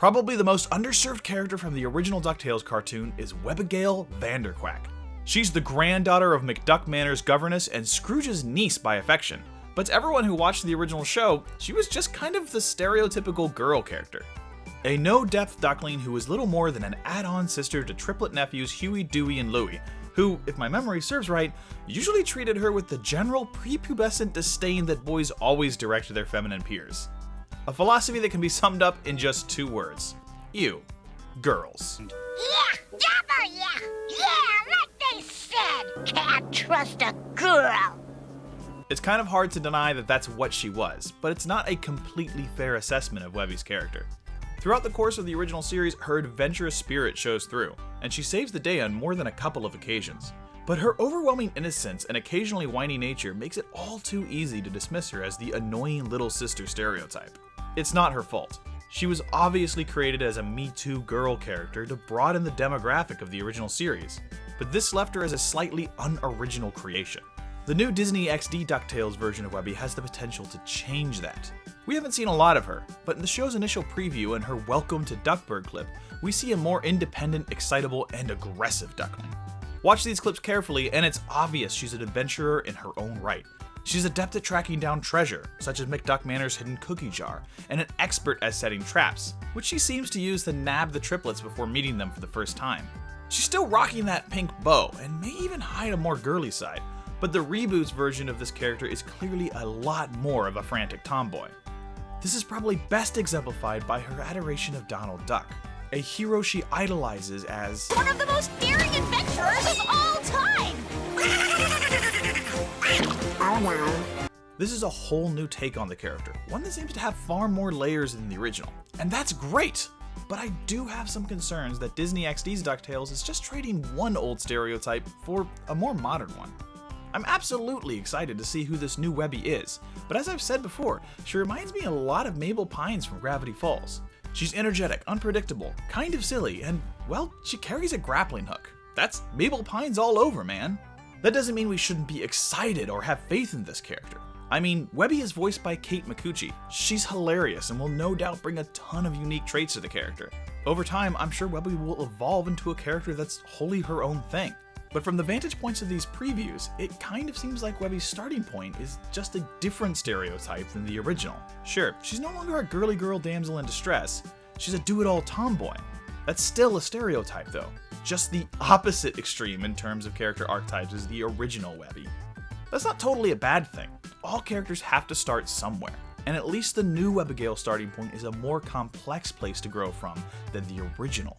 Probably the most underserved character from the original DuckTales cartoon is Webby Vanderquack. She's the granddaughter of McDuck Manor's governess and Scrooge's niece by affection, but to everyone who watched the original show, she was just kind of the stereotypical girl character. A no-depth duckling who was little more than an add-on sister to triplet nephews Huey, Dewey, and Louie, who, if my memory serves right, usually treated her with the general prepubescent disdain that boys always direct to their feminine peers. A philosophy that can be summed up in just 2 words. Ew. Girls. Yeah, double yeah! Yeah, like they said! Can't trust a girl! It's kind of hard to deny that that's what she was, but it's not a completely fair assessment of Webby's character. Throughout the course of the original series, her adventurous spirit shows through, and she saves the day on more than a couple of occasions. But her overwhelming innocence and occasionally whiny nature makes it all too easy to dismiss her as the annoying little sister stereotype. It's not her fault. She was obviously created as a Me Too girl character to broaden the demographic of the original series, but this left her as a slightly unoriginal creation. The new DisneyXD DuckTales version of Webby has the potential to change that. We haven't seen a lot of her, but in the show's initial preview and her Welcome to Duckburg clip, we see a more independent, excitable, and aggressive duckling. Watch these clips carefully and it's obvious she's an adventurer in her own right. She's adept at tracking down treasure, such as McDuck Manor's hidden cookie jar, and an expert at setting traps, which she seems to use to nab the triplets before meeting them for the first time. She's still rocking that pink bow, and may even hide a more girly side, but the Reboot's version of this character is clearly a lot more of a frantic tomboy. This is probably best exemplified by her adoration of Donald Duck, a hero she idolizes as one of the most daring adventurers of all time! Oh no. This is a whole new take on the character, one that seems to have far more layers than the original, and that's great! But I do have some concerns that DisneyXD's DuckTales is just trading one old stereotype for a more modern one. I'm absolutely excited to see who this new Webby is, but as I've said before, she reminds me a lot of Mabel Pines from Gravity Falls. She's energetic, unpredictable, kind of silly, and, well, she carries a grappling hook. That's Mabel Pines all over, man. That doesn't mean we shouldn't be excited or have faith in this character. I mean, Webby is voiced by Kate Micucci. She's hilarious and will no doubt bring a ton of unique traits to the character. Over time, I'm sure Webby will evolve into a character that's wholly her own thing. But from the vantage points of these previews, it kind of seems like Webby's starting point is just a different stereotype than the original. Sure, she's no longer a girly girl damsel in distress, she's a do-it-all tomboy. That's still a stereotype though, just the opposite extreme in terms of character archetypes as the original Webby. That's not totally a bad thing. All characters have to start somewhere, and at least the new Webbigail starting point is a more complex place to grow from than the original.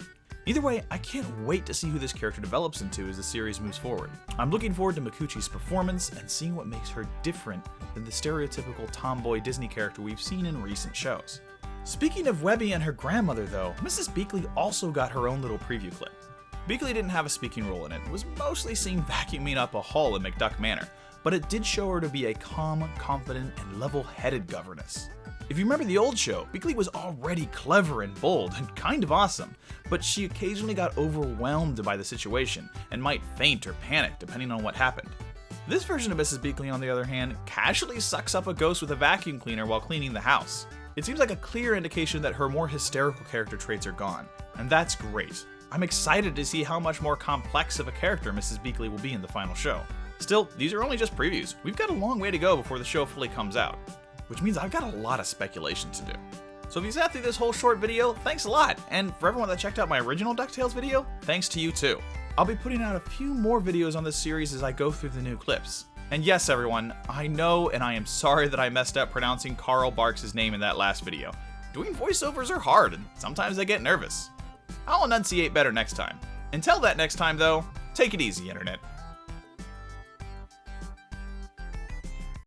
Either way, I can't wait to see who this character develops into as the series moves forward. I'm looking forward to Micucci's performance and seeing what makes her different than the stereotypical tomboy Disney character we've seen in recent shows. Speaking of Webby and her grandmother though, Mrs. Beakley also got her own little preview clip. Beakley didn't have a speaking role in it, was mostly seen vacuuming up a hall in McDuck Manor, but it did show her to be a calm, confident, and level-headed governess. If you remember the old show, Beakley was already clever and bold and kind of awesome, but she occasionally got overwhelmed by the situation and might faint or panic depending on what happened. This version of Mrs. Beakley, on the other hand, casually sucks up a ghost with a vacuum cleaner while cleaning the house. It seems like a clear indication that her more hysterical character traits are gone, and that's great. I'm excited to see how much more complex of a character Mrs. Beakley will be in the final show. Still, these are only just previews. We've got a long way to go before the show fully comes out, which means I've got a lot of speculation to do. So if you sat through this whole short video, thanks a lot, and for everyone that checked out my original DuckTales video, thanks to you too. I'll be putting out a few more videos on this series as I go through the new clips. And yes everyone, I know and I am sorry that I messed up pronouncing Carl Barks' name in that last video. Doing voiceovers are hard and sometimes I get nervous. I'll enunciate better next time. Until that next time though, take it easy internet.